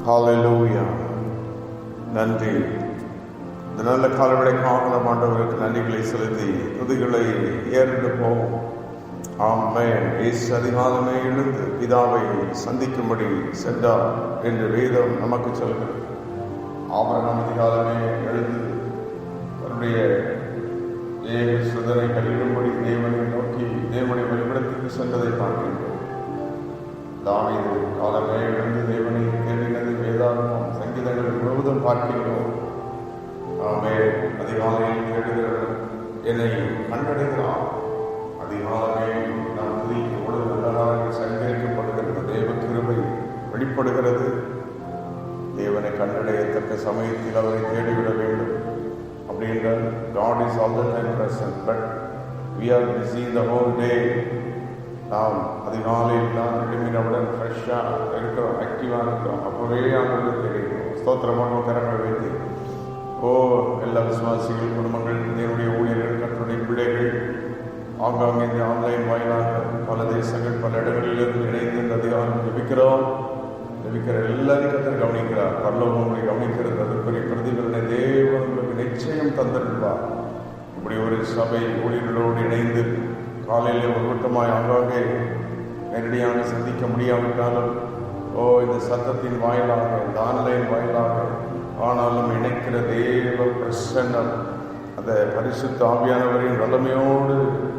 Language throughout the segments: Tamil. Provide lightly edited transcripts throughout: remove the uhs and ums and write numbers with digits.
ஹalleluya. நன்றி. இந்த நல்ல காலவெளிக்காக நம் ஆண்டவருக்கு நன்றிகளை செலுத்தி துதிகளை ஏறிட்டு போவோம். ஆமென். இயேசு அதிகாலமே எழுந்து பிதாவை சந்திக்கும்படி சென்றார் என்று வேதம் நமக்கு சொல்கிறது. ஆபிரகாம் அதிகாலமே எழுந்து தன்னுடைய சுதனை கழிடும்படி தேவனை நோக்கி தேவனை வழிபடத்துக்கு சென்றதை பார்க்கின்றோம். தாவீது காலமே எழுந்து தேவனை தேடினது வேதாகமம் சங்கீதங்கள் முழுவதும் பார்க்கின்றோம். ஆமென். அதிகாலையில் தேடுகிறவர்கள் என்னை கண்டடைகிறார். அதிகாலமே நாம் துதிக்கும் பொழுது நல்ல சங்கரிக்கப்படுகிறது. தேவ கிருபை வெளிப்படுகிறது. தேவனை கண்டடையத்தக்க சமயத்தில் அவரை தேடிவிட வேண்டும். அப்படின்றால் God is all the time present, but we are busy the whole day. நாம் அதிகாலையில் தான் எழுப்பினவுடன் ஃப்ரெஷ்ஷாக இருக்கிறோம், ஆக்டிவாக இருக்கிறோம். அப்போவே ஆண்டவரை தேடுகிறோம். ஸ்தோத்திரமான கரங்கள் வைத்து எல்லா விசுவாசிகள், குடும்பங்கள், தேவனுடைய ஊழியர்கள், கர்த்தருடைய பிள்ளைகள் ஆங்காங்கே இந்த ஆன்லைன் வாயிலாக பல தேசங்கள் பல இடங்களிலிருந்து இணைந்து இந்த அதிகாரம் ஜெபிக்கிறோம். ஜெபிக்கிற எல்லாரும் கர்த்தர் கவனிக்கிறார். பரலோகம் உங்களை கவனிக்கிறது. அதற்குரிய பிரதிபலனை தேவன் உங்களுக்கு நிச்சயம் தந்திருப்பார். இப்படி ஒரு சபை ஊழியர்களோடு இணைந்து காலையில் ஒரு கூட்டமாய் ஆங்காங்கே நேரடியாக சந்திக்க முடியாவிட்டாலும் இந்த சத்தத்தின் வாயிலாக, இந்த ஆன்லைன் வாயிலாக ஆனாலும் இணைக்கிற தேவ பிரசன்னம், அந்த பரிசுத்த ஆவியானவரின் வல்லமையோடு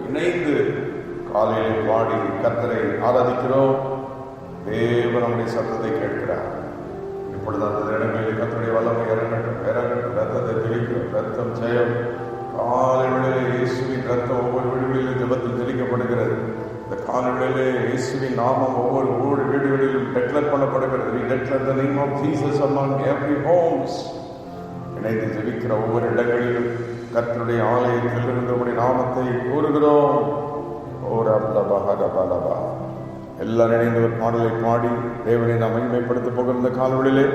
இணைந்து காலையில் பாடி கர்த்தரை ஆராதிக்கிறோம். தேவன் நம்முடைய சத்தத்தை கேட்கிறார். இப்பொழுது அந்த இடங்களில் கர்த்தருடைய வல்லமை இறங்கட்டும், ரத்தத்தை தெளிக்கும். ரத்தம் ஜெயம். காலையிலே இயேசுவின் ரத்தம் ஒவ்வொரு வீடுகளிலும் ஜெபத்தில் தெளிக்கப்படுகிறது. இந்த காலையிலே இயேசுவின் நாமம் ஒவ்வொரு வீடுகளிலும் declare பண்ணப்படுகிறது. We declare the name of Jesus among every homes. இணைந்து ஜெபிக்கிற ஒவ்வொரு இடங்களிலும் கர்த்தருடைய ஆலயத்தில் இருந்தபடி நாமத்தை கூறுகிறோம். எல்லாரும் இணைந்து ஒரு பாடலை பாடி தேவனை நாம் மகிமைப்படுத்த போகிற காலவெளியிலே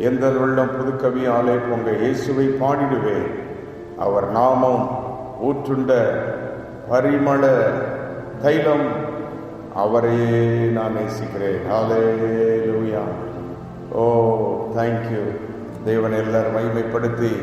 எந்த வெள்ளம் புதுக்கவி ஆலே பொங்க இயேசுவை பாடிடுவேன். அவர் நாமம் ஊற்றுண்ட பரிமள தைலம், அவரையே நான் நேசிக்கிறேன். ஹல்லேலூயா. தேங்க்யூ. தேவனை எல்லாரும் மகிமைப்படுத்தி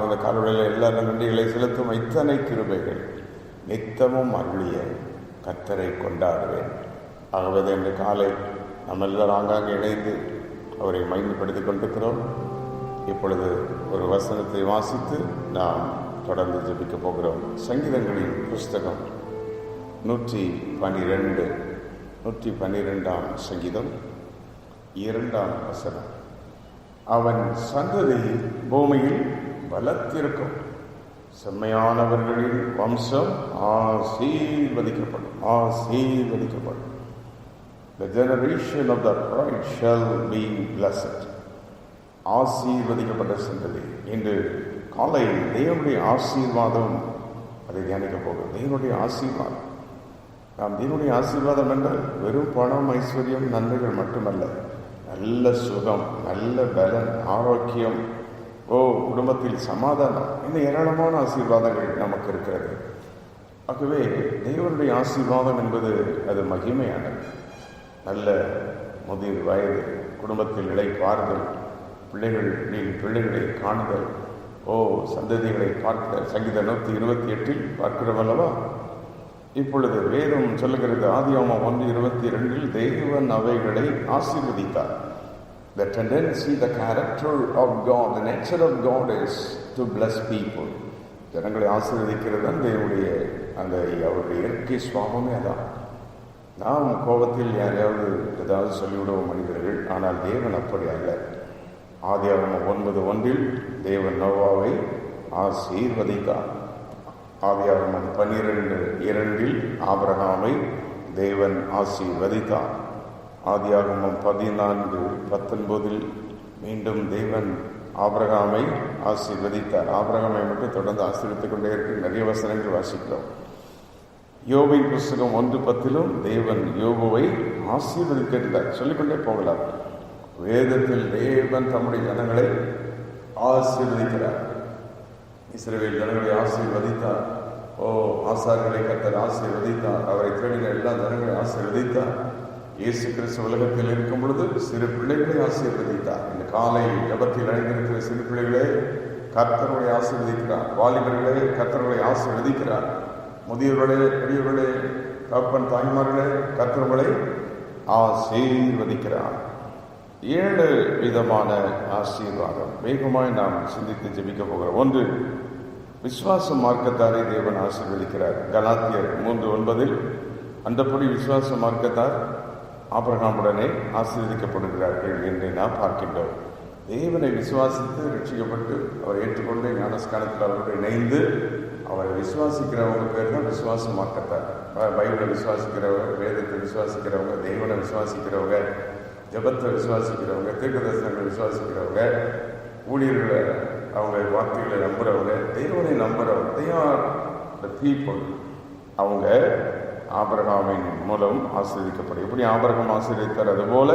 நாம் இந்த காலவெளியில் எல்லா நன்றிகளை செலுத்தும் இத்தனை கிருபைகள் நித்தமும் அருளிய கர்த்தரை கொண்டாடுவேன். ஆகவே இன்று காலை நம்ம எல்லாரும் ஆங்காங்கே இணைந்து அவரை மகிமைப்படுத்திக் கொண்டிருக்கிறோம். இப்பொழுது ஒரு வசனத்தை வாசித்து நாம் தொடர்ந்து ஜெபிக்க போகிறோம். சங்கீதங்களின் புஸ்தகம் 112 சங்கீதம் 2ஆம் வசனம். அவன் சந்ததி பூமியில் பலத்திருக்கும், செம்மையானவர்களின் வம்சம் ஆசீர்வதிக்கப்படும். The generation of the upright shall be blessed. ஆசீர்வதிக்கப்பட்ட சந்ததி. இன்று காலை தேவனுடைய ஆசீர்வாதம், அதை தியானிக்க போகிறோம். தேவனுடைய ஆசீர்வாதம். நாம் தேவனுடைய ஆசீர்வாதம் என்றால் வெறும் பணம், ஐஸ்வர்யம், நன்மைகள் மட்டுமல்ல. நல்ல சுகம், நல்ல பலன், ஆரோக்கியம், குடும்பத்தில் சமாதானம், இன்னும் ஏராளமான ஆசீர்வாதங்கள் நமக்கு இருக்கிறது. ஆகவே தேவனுடைய ஆசீர்வாதம் என்பது அது மகிமையானது. நல்ல முதிர் வயது, குடும்பத்தில் இளைப்பாறுதல், பிள்ளைகளை காணுதல், சந்ததிகளை பார்க்க சங்கீதம் 128 பார்க்கிறோம் அல்லவா? இப்பொழுது வேதம் சொல்லுகிறது, ஆதியாகமம் 1:22 தேவன் அவைகளை ஆசீர்வதித்தார். The tendency, the character of God, the nature of God is to bless people. ஜனங்களை ஆசீர்வதிக்கிறது தான் தேவனுடைய அவருடைய இயற்கை சுவாபமே. அதான். நாம் கோபத்தில் யாரையாவது ஏதாவது சொல்லிவிடுவோம் மனிதர்கள், ஆனால் தேவன் அப்படி அல்ல. ஆதியாகமம் 9:1 தேவன் நோவாவை ஆசீர்வதித்தார். ஆதியாகமம் 12:2 ஆபிரகாமை தேவன் ஆசீர்வதித்தார். ஆதியாகமம் 14:19 மீண்டும் தேவன் ஆபிரகாமை ஆசீர்வதித்தார். ஆபிரகாமை மட்டும் தொடர்ந்து ஆசீர்வதித்துக் கொண்டே இருக்கு. நிறைய வசனங்கள் வாசிக்கிறோம். யோபின் புஸ்தகம் 1:10 தேவன் யோபுவை ஆசீர்வதிக்கிறார். சொல்லிக்கொண்டே போகலாம். வேதத்தில் தேவன் தம்முடைய ஜனங்களை ஆசீர்வதிக்கிறார். இஸ்ரவேல் ஜனங்களை ஆசீர்வதித்தார். ஆசாரியர்களை கர்த்தர் ஆசீர்வதித்தார். அவரை தேடின எல்லா ஜனங்களை ஆசீர்வதித்தார். இயேசு கிறிஸ்து உலகத்தில் இருக்கும் பொழுது சிறு பிள்ளைகளை ஆசீர்வதித்தார். இந்த காலை ஜபத்தில் இணைந்திருக்கிற சிறு பிள்ளைகளே கர்த்தர்களை ஆசீர்வதிக்கிறார். வாலிபர்களே கர்த்தர்களை ஆசீர்வதிக்கிறார். முதியவர்களே, பெரியவர்களே, தகப்பன் தாய்மார்களே, கர்த்தர்களை ஆசீர்வதிக்கிறார். 7 விதமான ஆசீர்வாதம் வேகமாய் நாம் சிந்தித்து ஜெபிக்க போகிறோம். 1, விசுவாச மார்க்கத்தாரை தேவன் ஆசீர்வதிக்கிறார். கலாத்தியர் 3:9 அந்தப்படி விசுவாச மார்க்கத்தார் ஆபிரகாமுடனே ஆசீர்வதிக்கப்படுகிறார்கள் என்று நாம் பார்க்கின்றோம். தேவனை விசுவாசித்து ரட்சிக்கப்பட்டு அவரை ஏற்றுக்கொண்டு ஞானஸ்கானத்தில் அவரோடு இணைந்து அவரை விசுவாசிக்கிறவங்க பேர் தான் விசுவாச மார்க்கத்தார். பைபிளை விசுவாசிக்கிறவங்க, வேதத்தை விசுவாசிக்கிறவங்க, தேவனை விசுவாசிக்கிறவங்க, ஜபத்தை விசுவாசிக்கிறவங்க, தீர்க்க தரிசனங்களை விசுவாசிக்கிறவங்க, ஊழியர்களை அவங்க வார்த்தைகளை நம்புறவங்க, தேவனை நம்புறவங்க, they are the people. அவங்க ஆபிரகாமின் மூலம் ஆசீர்வதிக்கப்படும். எப்படி ஆபிரகாம் ஆசீர்வதித்தார், அதுபோல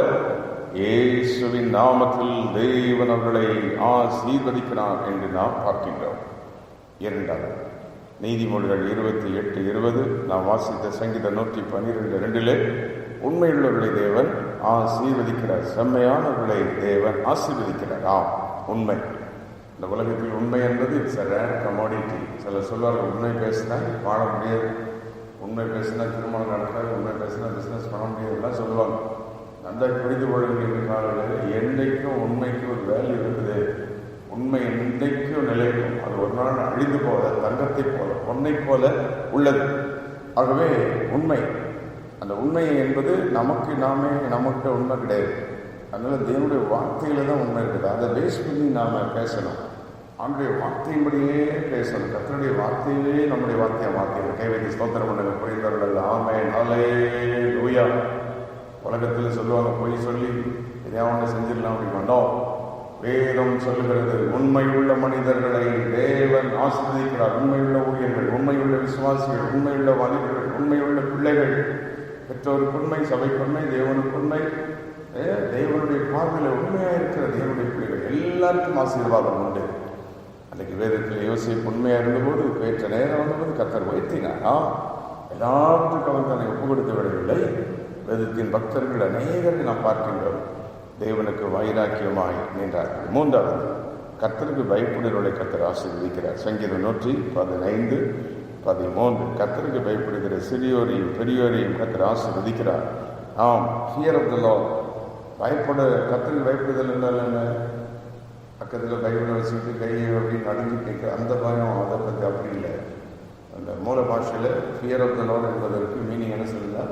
இயேசுவின் நாமத்தில் தேவன் அவர்களை ஆசீர்வதிக்கிறார் என்று நாம் பார்க்கின்றோம். 2, நீதிமொழிகள் 28:20 நாம் வாசித்த சங்கீதம் 112:2 உண்மையுள்ளவர்களை தேவன் ஆசீர்வதிக்கிறார், செம்மையானவர்களை தேவன் ஆசீர்வதிக்கிறார். உண்மை. இந்த உலகத்தில் உண்மை என்பது இட்ஸ் a rare commodity. சிலர் சொல்வார்கள், உண்மை பேசினா வாழ முடியாது, உண்மை பேசினா திருமணம் நடக்காது, உண்மை பேசினா பிஸ்னஸ் பண்ண முடியாதுலாம் சொல்லுவாங்க. நல்லா புரிந்து கொள்ளுகிற காலையில் என்றைக்கும் உண்மைக்கு ஒரு வேல்யூ இருக்குது. உண்மை என்றைக்கும் நிலைக்கும். அது ஒரு நாள் அழிந்து போல, தங்கத்தை போல, பொன்னை போல உள்ளது. ஆகவே உண்மை, அந்த உண்மை என்பது நமக்கு உண்மை கிடையாது. அதனால தேவனுடைய வார்த்தையில தான் உண்மை இருக்குது. அதை பேஸ் பண்ணி நாம பேசணும். அவனுடைய வார்த்தையின்படியே பேசணும். கர்த்தருடைய வார்த்தையிலே நம்முடைய வார்த்தையை மாற்றணும். கைவைத்து ஸ்தோத்திரம் பண்ணுங்க. புரிந்தவர்கள் ஆமென், ஹல்லேலூயா. உலகத்தில் சொல்லுவாங்க, போய் சொல்லி எதையாவது செஞ்சிடலாம் அப்படி பண்ணோம். வேதம் சொல்லுகிறது, உண்மையுள்ள மனிதர்களை தேவன் ஆசீர்வதிக்கிறார். உண்மையுள்ள ஊழியர்கள், உண்மையுள்ள விசுவாசிகள், உண்மையுள்ள வாலிபர்கள், உண்மையுள்ள பிள்ளைகள், பெற்றோருக்கு உண்மை, சபைக்கு உண்மை, தேவனுக்கு உண்மை, தேவனுடைய பார்வையில் உண்மையாக இருக்கிற தேவனுடைய பிள்ளைகள் எல்லாருக்கும் ஆசீர்வாதம் உண்டு. அன்றைக்கு வேதத்தில் யோசிப்பு உண்மையாக இருந்தபோது, பேற்ற நேரம் வந்தபோது கர்த்தர் வைத்தினாரா? எல்லாத்துக்கும் அவர் தன்னை ஒப்பு கொடுத்து விடவில்லை. வேதத்தின் பக்தர்கள் அநேகரை நாம் பார்க்கின்றோம். தேவனுக்கு வைராக்கியமாய் நின்றார்கள். 3, கர்த்தருக்கு பயப்படுகிறவர்களை கர்த்தர் ஆசீர்வதிக்கிறார். சங்கீதம் 115:13. கர்த்தருக்கு பயப்படுகிற சிறியோரையும் பெரியோரையும் கர்த்தர் ஆசீர்வதிக்கிறார். ஆம், ஃபியர் ஆஃப் த லார்ட். கர்த்தருக்கு பயப்படுதல் என்றால் என்ன? பக்கத்தில் பைபிளை வச்சுக்கிட்டு கையை அப்படின்னு நடுங்கி கேட்க அந்த பயம், அதை பற்றி அப்படி இல்லை. அந்த மூல பாஷையில் ஃபியர் ஆஃப் த லார்ட் என்பதற்கு மீனிங் என்ன சொல்லுங்கள்?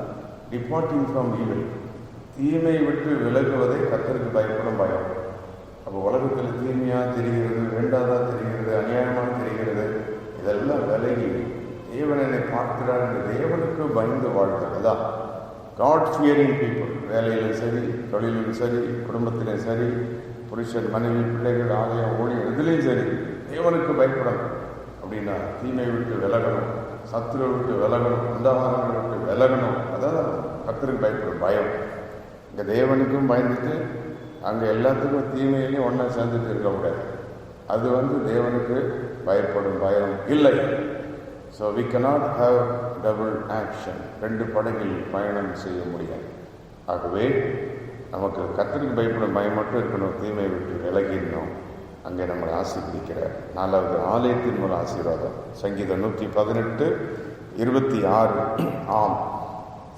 டிபார்ட்டிங் ஃப்ரம் ஈவில், தீமையை விட்டு விலகுவதை கர்த்தருக்கு பயப்படும் பயம். அப்போ உலகத்தில் தீமையாக தெரிகிறது, வேண்டாதாக தெரிகிறது, அநியாயமாக தெரிகிறது, இதெல்லாம் விலகி தேவன் என்னை பார்க்கிறார் என்று தேவனுக்கு பயந்து வாழ்கிறது. அதான் காட் ஃபியரிங் பீப்புள். வேலையிலும் சரி, தொழிலும் சரி, குடும்பத்திலும் சரி, புருஷன், மனைவி, பிள்ளைகள், ஆலயம், ஊழியம், எதுலேயும் சரி தேவனுக்கு பயப்படணும். அப்படின்னா தீமை விட்டு விலகணும், சத்துருவை விட்டு விலகணும், அந்தகாரங்களை விட்டு விலகணும். அதான் கர்த்தருக்கு பயப்படும் பயம். இங்கே தேவனுக்கும் பயந்துட்டு அங்கே எல்லாத்துக்கும் தீமையிலையும் ஒன்றா சேர்ந்துட்டு இருக்கக்கூடாது. அது தேவனுக்கு பயப்படும் பயம் இல்லை. So we cannot have double action. 2 படகில் பயணம் செய்ய முடியாது. ஆகவே நமக்கு கர்த்தருக்கு பயப்படும் பயம் மட்டும் இருக்கணும், தீமையை விட்டு விலகிடணும். அங்கே நம்மளை ஆசீர்வதிக்கிறார். 4வது ஆலயத்தின் மூலம் ஆசீர்வாதம். சங்கீதம் 118:26. ஆம்,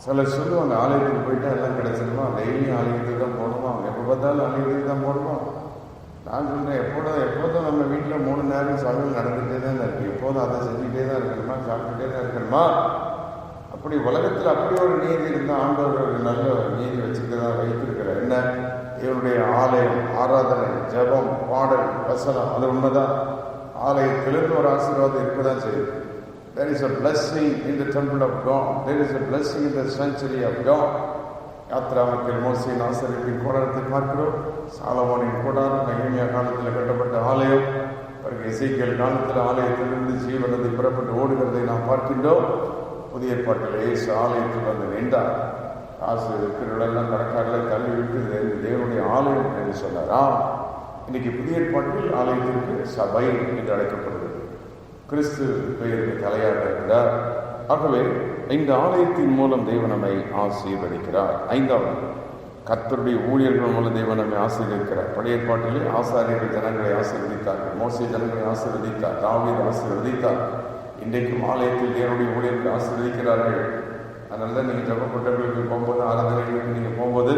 சிலர் சொல்லுவாங்க ஆலயத்துக்கு போயிட்டா எல்லாம் கிடைச்சிருமா, டெய்லியும் ஆலயத்துக்கு தான் போடுமா, எப்போ பார்த்தாலும் ஆலயத்துக்கு தான் போடுமா. நான் சொல்கிறேன், எப்போதும் நம்ம வீட்டில் 3 நேரம் சமையல் நடந்துகிட்டே தான் இருக்குது. எப்போதும் அதை செஞ்சுக்கிட்டே தான் இருக்கணுமா, சாப்பிட்டுட்டே தான் இருக்கணுமா? அப்படி உலகத்தில் அப்படி ஒரு நீதி இருந்தால் ஆண்டவர் ஒரு நல்ல நீதி வச்சுட்டு தான் வைத்திருக்கிறார். என்ன? இவருடைய ஆலயம், ஆராதனை, ஜபம், பாடல், வசனம், அது உண்மைதான். ஆலயத்திலிருந்து ஒரு ஆசீர்வாதம் இருக்க தான் செய்யுது. There is a blessing in the temple of God. There is a blessing in the sanctuary of God. யாத்ராமத்தில் மோசேயின் ஆசாரியத்தின் கூடாரத்தை பார்க்கிறோம். சாலமோனின் கூடாரம், நெகேமியா காலத்தில் கட்டப்பட்ட ஆலயம், பிறகு எசேக்கியேல் காலத்தில் ஆலயத்திலிருந்து ஜீவநதி புறப்பட்டு ஓடுகிறதை நாம் பார்க்கின்றோம். புதிய ஏற்பாட்டில் இயேசு ஆலயத்தில் நின்றார். காசு இருக்கிறவர்களெல்லாம் கடைக்காரர்களை தள்ளி விட்டு தேவனுடைய ஆலயம் என்று சொன்னாரா. இன்னைக்கு புதிய ஏற்பாட்டில் ஆலயத்திற்கு சபை என்று அழைக்கப்படுகிறது. கிறிஸ்து பெயருக்கு தலையாக இருக்கிறார். ஆகவே இந்த ஆலயத்தின் மூலம் தேவன் நம்மை ஆசீர்வதிக்கிறார். 5வது, கர்த்தருடைய ஊழியர்கள் மூலம் தேவன் நம்மை ஆசீர்வதிக்கிறார். பழைய ஏற்பாட்டிலே ஆசாரியர்கள் ஜனங்களை ஆசீர்வதித்தார்கள். மோசே ஜனங்களை ஆசீர்வதித்தார், தாவீது ஆசீர்வதித்தார். இன்றைக்கும் ஆலயத்தில் தேவனுடைய ஊழியர்கள் ஆசீர்வதிக்கிறார்கள். அதனால தான் நீங்கள் ஜபக்கூட்டங்களுக்கு போகும்போது, ஆராதனைகளுக்கு நீங்கள் போகும்போது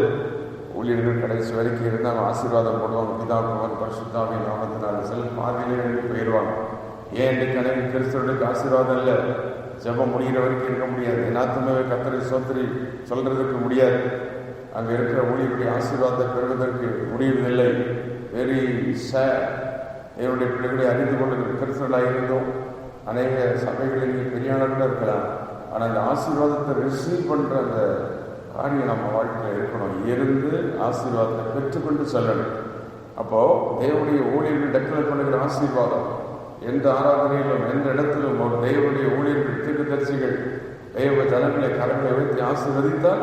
ஊழியர்கள் கடைசி வரைக்கும் இருந்தால் ஆசீர்வாதம் போடுவாங்க. பிதாகுமார் பரிசுத்தாவின் நாமத்தினால் சில பாதியிலே போயிடுவாங்க. ஏன் இன்றைக்கு அனைத்து கிறிஸ்தவர்களுக்கு ஆசீர்வாதம் இல்லை? ஜபம் முடிகிற வரைக்கும் இருக்க முடியாது. எல்லாத்துமே கர்த்தரை சோத்திரி சொல்றதுக்கு முடியாது. அங்கே இருக்கிற ஊழியருடைய ஆசீர்வாதத்தை பெறுவதற்கு முடியவில்லை. Very sad. என்னுடைய பிள்ளைகளை அறிந்து கொண்டு கிறிஸ்தவர்களாக இருந்தோம். அநேக சபைகளில் நீங்கள் பெரியாளர்களாக இருக்கலாம். ஆனால் அந்த ஆசீர்வாதத்தை ரிசீவ் பண்ணுற அந்த காரியம் நம்ம வாழ்க்கையில் இருக்கணும். இருந்து ஆசீர்வாதத்தை பெற்றுக்கொண்டு செல்லணும். அப்போது தேவனுடைய ஊழியர்கள் டெக்ளேர் பண்ணுகிற ஆசீர்வாதம் எந்த ஆராதனையிலும் எந்த இடத்திலும் ஒரு தேவனுடைய ஊழியர்கள், தீர்க்கதரிசிகள் தேவ ஜனங்களை கரங்களை வைத்து ஆசீர்வதித்தால்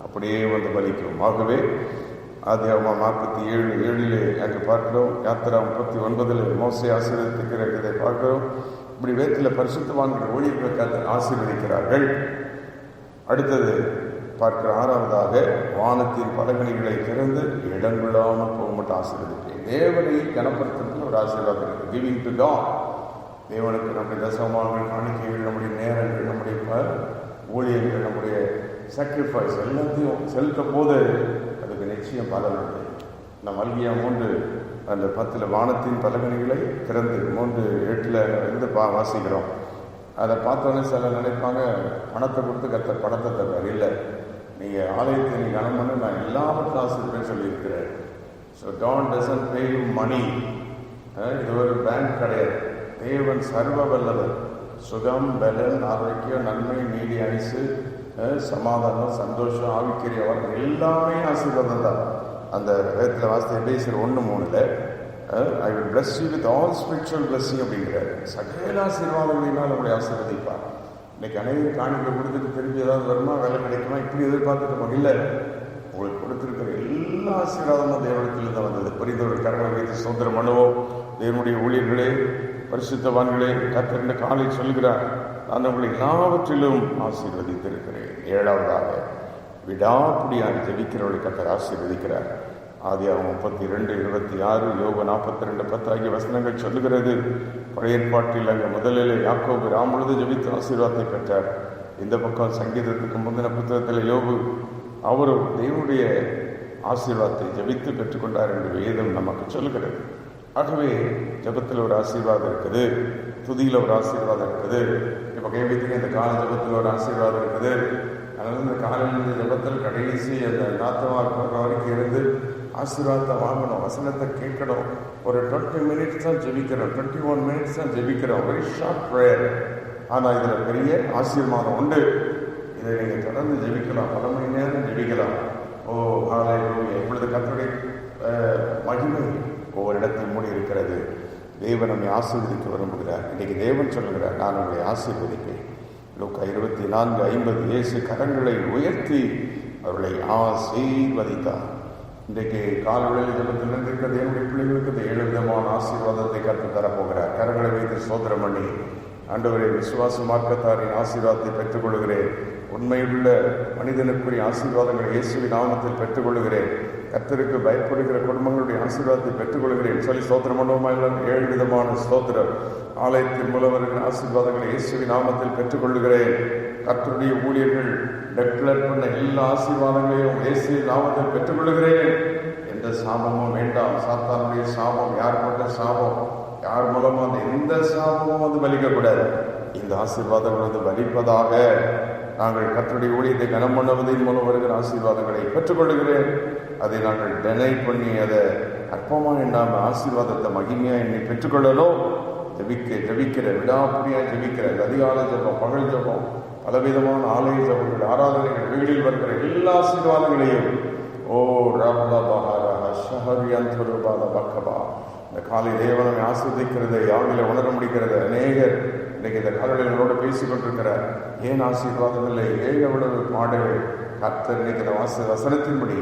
அப்படியே பலிக்கும். ஆகவே ஆதியாகமம் 47:7 அங்கே பார்க்கிறோம். யாத்திரா 39 மோசே ஆசீர்வதிக்கிற இதை பார்க்கிறோம். இப்படி வேதத்தில் பரிசுத்தவான்கள் ஊழியர்களுக்கு ஆசீர்வதிக்கிறார்கள். அடுத்தது பார்க்கிற 6வதாக, வானத்தின் பலகணிகளை திறந்து இடங்கொள்ளாமல் போக மட்டும் ஆசீர்வதிப்பேன். தேவனை கனப்படுத்துறதுல ஒரு ஆசீர்வாதம் இருக்குது. Giving to God. தேவனுக்கு நம்முடைய தசமங்கள், காணிக்கைகள், நம்முடைய நேரங்கள், நம்முடைய ஊழியர்கள், நம்முடைய சாக்ரிஃபைஸ் எல்லாத்தையும் செலுத்த போது அதுக்கு நிச்சயம் பலன் உண்டு. நம்ம மல்கியா 3:10 வானத்தின் பலகணிகளை திறந்து 3:8 வாசிக்கிறோம். அதை பார்த்தோன்னே சில நினைப்பாங்க பணத்தை கொடுத்து கர்த்தர் பணத்தை தருவார். இல்லை, நீங்கள் ஆலயத்தை நீங்கள் கனம் பண்ண நான் எல்லாவற்றும் ஆசீர்வதிப்பேன்னு சொல்லியிருக்கிறேன். So God doesn't pay you money. இது ஒரு பேங்க் கிடையாது. தேவன் சர்வ வல்லவர். சுகம், பலன், ஆரோக்கியம், நன்மை, நீடி, ஐசு, சமாதானம், சந்தோஷம், ஆவிக்குரிய வாழ்க்கை எல்லாமே ஆசீர்வாதம் தான். அந்த வேதத்தில் வாசித்த எபேசியர் 1:3 I will bless you with all spiritual blessing அப்படிங்கிறார். சகல ஆசீர்வாதங்களினால் நம்மளை ஆசீர்வதிப்பார். இன்னைக்கு அநேக காணிக்கை கொடுத்துட்டு திரும்பி ஏதாவது வருமா, வேலை கிடைக்குமா, இப்படி எதிர்பார்த்துட்டு இல்லை. உங்களுக்கு கொடுத்துருக்கிற எல்லா ஆசீர்வாதமும் தேவனத்தில் தான் வந்தது. புரிந்தவர்கள் கரங்களை வைத்து சுதந்திரம் பண்ணுவோம். தேவனுடைய ஊழியர்களே, பரிசுத்தவான்களே, கர்த்தர் காலை சொல்கிறார், நான் உங்களை எல்லாவற்றிலும் ஆசீர்வதித்திருக்கிறேன். 7வதாக, விடாப்பிடியாக ஜெபிக்கிறவர்களை கர்த்தர் ஆசீர்வதிக்கிறார். ஆதியாகமம் 32:26, யோபு 42:10 ஆகிய வசனங்கள் சொல்லுகிறது. பழைய ஏற்பாட்டில் அங்கே முதலில் யாக்கோபு ராமுழுது ஜெபித்து ஆசீர்வாதத்தை பெற்றார். இந்த பக்கம் சங்கீதத்துக்கு முந்தின புத்தகத்தில் யோபு அவரும் தேவனுடைய ஆசீர்வாதத்தை ஜெபித்து பெற்றுக்கொண்டார் என்று வேதம் நமக்கு சொல்லுகிறது. ஆகவே ஜபத்தில் ஒரு ஆசீர்வாதம் இருக்குது, துதியில் ஒரு ஆசீர்வாதம் இருக்குது. இப்போ கேள்விக்கு இந்த கால ஜபத்தில் ஒரு ஆசீர்வாதம் இருக்குது. அதனால இந்த காலையில் ஜபத்தில் கடைசி அந்த நாத்தமாக போகிற வரைக்கும் இருந்து ஆசீர்வாதத்தை வாங்கணும், வசனத்தை கேட்கணும். ஒரு 20 minutes தான் ஜெபிக்கிறோம், 21 minutes தான் ஜெபிக்கிறோம், வெரி ஷார்ட் ப்ரேயர். ஆனால் இதில் பெரிய ஆசீர்வாதம் உண்டு. இதை நீங்கள் தொடர்ந்து ஜெபிக்கலாம், பல மணி நேரம் ஜெபிக்கலாம். ஓ ஹல்லேலூயா! இப்பொழுது கர்த்தருடைய மகிமை ஒவ்வொரு இடத்தில் மூடி இருக்கிறது. தேவன் நம்மை ஆசீர்வதிக்க விரும்புகிறார். இன்னைக்கு தேவன் சொல்லுகிறார், நான் உங்களை ஆசீர்வதிப்பேன். லூக்கா 24:50 இயேசு கரங்களை உயர்த்தி அவர்களை ஆசீர்வதித்தார். இன்றைக்கு காலவெளியில் ஜபத்தில் இருக்கிற தேவனுடைய பிள்ளைகளுக்கு இந்த 7 விதமான ஆசீர்வாதத்தை கற்று தரப்போகிறார். கரங்களை வைத்து சோதரம் பண்ணி, ஆண்டவரே, விசுவாச மார்க்கத்தாரின் ஆசீர்வாதத்தை பெற்றுக்கொள்கிறேன். உண்மையுள்ள மனிதனுக்குரிய ஆசீர்வாதங்களை இயேசுவின் நாமத்தில் பெற்றுக்கொள்கிறேன். கர்த்தருக்கு பயப்படுகிற குடும்பங்களுடைய ஆசீர்வாதத்தை பெற்றுக்கொள்கிறேன் சொல்லி ஸ்தோத்திரம் பண்ணுவோமா? 7 விதமான ஸ்தோத்திரம். ஆலயத்தின் மூலவர்கள் ஆசீர்வாதங்களை இயேசுவின் நாமத்தில் பெற்றுக்கொள்கிறேன். கர்த்தருடைய ஊழியர்கள் டெக்ளேர் பண்ண எல்லா ஆசீர்வாதங்களையும் இயேசுவின் நாமத்தில் பெற்றுக்கொள்கிறேன். எந்த சாபமும் வேண்டாம். சாத்தானுடைய சாபம், யார் பட்ட சாபம், யார் மூலமும் அந்த எந்த சாபமும் வந்து பலிக்கக்கூடாது. இந்த ஆசீர்வாதங்கள் வந்து பலிப்பதாக. நாங்கள் கர்த்தருடைய ஊழியத்தை கனம் பண்ணுவதன் மூலம் வருகிற ஆசீர்வாதங்களை பெற்றுக்கொள்கிறேன். அதை நாங்கள் டெனை பண்ணி அதை அற்பமாக எண்ணாமல் ஆசீர்வாதத்தை மகிமையாக எண்ணி பெற்றுக்கொள்ளணும். ஜபிக்கிற விடாப்பிடியாக ஜபிக்கிற அதிகாலை ஜபம், பகல் ஜபம், பலவிதமான ஆலய ஜபங்கள், ஆராதனைகள், வீடில் வருகிற எல்லா ஆசீர்வாதங்களையும் ஓ பக்கபா இந்த காலை தேவனை ஆஸ்வதிக்கிறதை யாவில உணர முடிக்கிறது. அநேகர் இன்னைக்கு இந்த காலைகளோடு பேசிக் கொண்டிருக்கிறார். ஏன் ஆசீர்வாதம் இல்லை? ஏன் எவ்வளவு பாடுகள்? கர்த்தர் இன்னைக்கு இந்த வசனத்தின்படி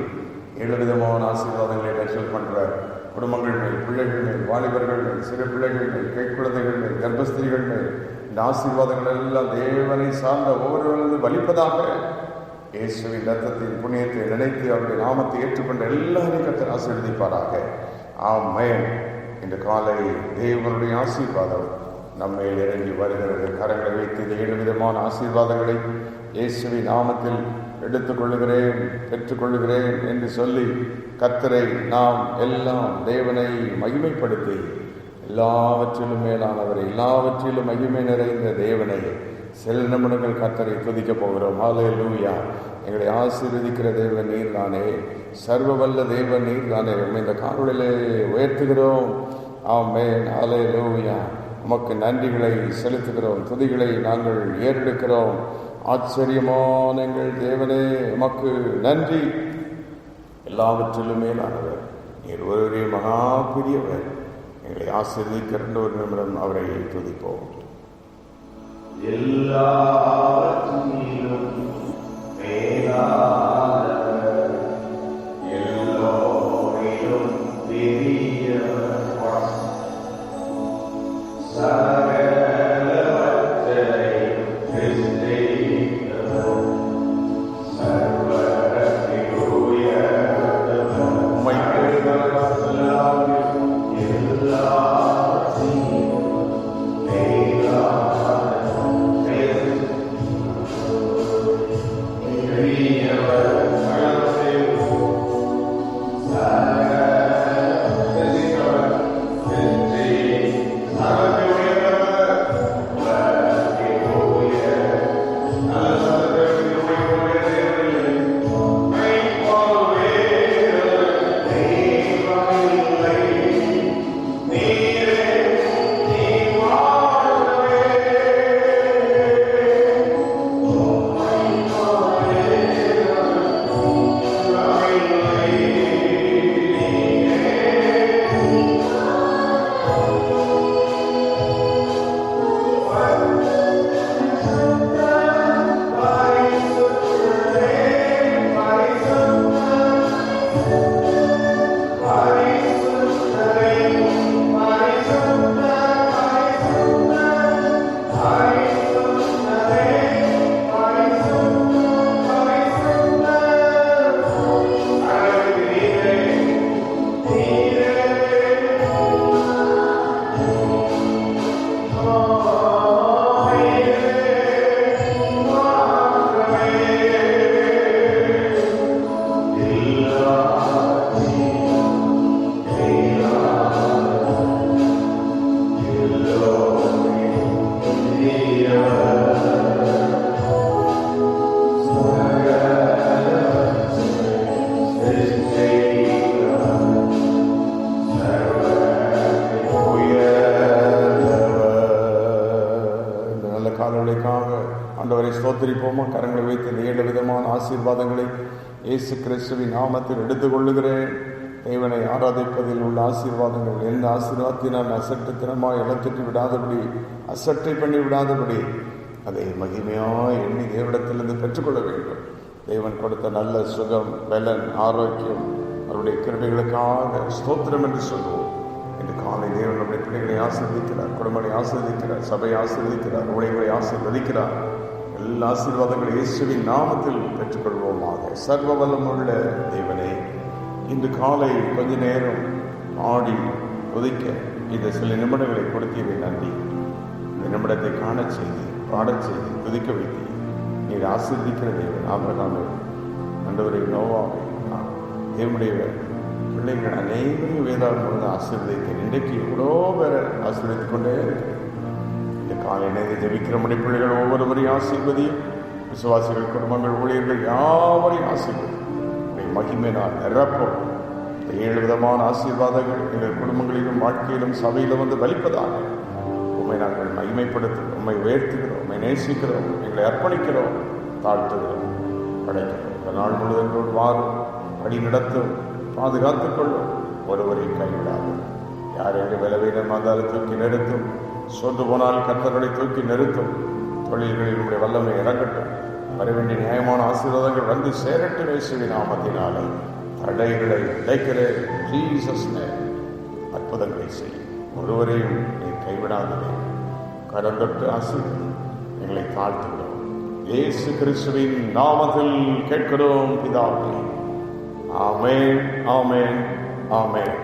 7 விதமான ஆசீர்வாதங்களை டெக்ஷல் பண்றார். குடும்பங்கள் மேல், பிள்ளைகள் மேல், வாலிபர்கள் மேல், சிறு பிள்ளைகள் மேல், கைக்குழந்தைகள் மேல், கர்ப்பஸ்திரிகள் மேல் இந்த ஆசீர்வாதங்கள் எல்லாம் தேவனை சார்ந்த ஒவ்வொருவரது வலிப்பதாக. இயேசுவின் ரத்தத்தின் புண்ணியத்தை நினைத்து அவருடைய நாமத்தை ஏற்றுக்கொண்ட எல்லாரையும் கர்த்தர் ஆசீர்வதிப்பாராக. ஆமென். இந்த காலை தேவனுடைய ஆசீர்வாதம் நம்மேல் இறங்கி வருகிறது. கரங்களை வைத்து இந்த 7 விதமான ஆசீர்வாதங்களை இயேசுவின் நாமத்தில் எடுத்துக்கொள்ளுகிறேன், பெற்றுக்கொள்ளுகிறேன் என்று சொல்லி கர்த்தரை நாம் எல்லாம் தேவனை மகிமைப்படுத்தி எல்லாவற்றிலும் மேலானவரை, எல்லாவற்றிலும் மகிமை நிறைந்த தேவனை சில நிமிடங்கள் கர்த்தரை துதிக்கப் போகிறோம். ஹல்லேலூயா! எங்களை ஆசீர்வதிக்கிற தேவன் நீர் தானே, சர்வ வல்ல தேவன் நீர் தானே. இந்த காணொளியிலே உயர்த்துகிறோம். ஆமென். ஹல்லேலூயா! உமக்கு நன்றிகளை செலுத்துகிறோம், துதிகளை நாங்கள் ஏறெடுக்கிறோம். ஆச்சரியமான எங்கள் தேவனே, உமக்கு நன்றி. எல்லாவற்றிலும் மேலானவர் நீர் ஒருவரே மகா பெரியவர். எங்களை ஆசீர்வதிக்கிற ஒரு நிமிடம் அவரை துதிப்போம். எல்லாவற்றிலும் மேலானவர், எல்லோரிலும் பெரியவர், Amen. ஸ்தோத்திரிப்போமா. கரங்களை வைத்து இந்த 7 விதமான ஆசீர்வாதங்களை இயேசு கிறிஸ்துவின் நாமத்தில் எடுத்துக்கொள்ளுகிறேன். தேவனை ஆராதிப்பதில் உள்ள ஆசீர்வாதங்கள் எந்த ஆசீர்வாதத்தினால் அசட்டுத்தனமாக இழந்துட்டு விடாதபடி, அசட்டை பண்ணி விடாதபடி அதை மகிமையாக எண்ணி தேவனிடத்திலிருந்து பெற்றுக்கொள்ள வேண்டும். தேவன் கொடுத்த நல்ல சுகம், பலன், ஆரோக்கியம், அவருடைய கிருபைகளுக்காக ஸ்தோத்திரம் என்று சொல்லுவோம். இன்று காலை தேவன் நம்முடைய பிள்ளைகளை ஆசீர்வதிக்கிறார், குடும்பங்களை ஆசீர்வதிக்கிறார், சபையை ஆசீர்வதிக்கிறார், ஊழியர்களை ஆசீர்வதிக்கிறார். எல்லா ஆசீர்வாதங்களும் இயேசுவின் நாமத்தில் பெற்றுக்கொள்வோமாக. சர்வ வல்லமுள்ள தேவனே, இன்று காலை கொஞ்ச நேரம் ஆடி துதிக்க இந்த சில நிமிடங்களை கொடுத்தீர்கள். நன்றி. இந்த நிமிடத்தை காணச் செய்து, பாடச் செய்து, துதிக்க வைத்தீர். நீர் ஆசீர்வதிக்கிற தேவன். ஆபிரகாமை, ஆண்டவரை, நோவாவை, தேவனுடைய பிள்ளைகள் அனைவரையும் வேதாகமத்தில் ஆசீர்வதித்தேன். இன்றைக்கு எவ்வளோ பேரை ஆசீர்வதித்துக் கொண்டே இருக்கிறேன். இந்த காலை நேரத்தை ஜெபிக்கிற நம்முடைய பிள்ளைகள் ஒவ்வொருவரையும் ஆசீர்வதியும். விசுவாசிகள், குடும்பங்கள், ஊழியர்கள் யாவரையும் ஆசீர்வதி. மகிமை நான் நிரப்போம். இந்த 7 விதமான ஆசீர்வாதங்கள் எங்கள் குடும்பங்களிலும் வாழ்க்கையிலும் சபையிலும் வந்து வலிப்பதாக உண்மை நாங்கள் மகிமைப்படுத்துகிறோம், உண்மை உயர்த்துகிறோம், உண்மை நேசிக்கிறோம், எங்களை அர்ப்பணிக்கிறோம், தாழ்த்துகிறோம், படைக்கிறோம். இந்த நாள் முழுவதோடு வாரும், வழி நடத்தும், பாதுகாத்துக் கொள்ளும், ஒருவரை கைவிடாது. யார் எங்கள் விலவீனம் வந்தாலும் தூக்கி நிறுத்தும், சொந்து போனால் கர்த்தர்களை தூக்கி நிறுத்தும். தொழில்களில் உடைய வல்லமை இறங்கட்டும். வர வேண்டிய நியாயமான ஆசீர்வாதங்கள் வந்து சேரட்டும். இயேசுவின் நாமத்தினாலே தடைகளை உடைக்கிற ஜீசஸ் நேம் அற்புதங்களை செய்யும். ஒருவரையும் நீ கைவிடாதே. கரம் தொட்டு ஆசீர்வதி. எங்களை தாழ்த்துகிறோம். இயேசு கிறிஸ்துவின் நாமத்தில் கேட்கிறோம் பிதாவே. ஆமென், ஆமென், ஆமென்.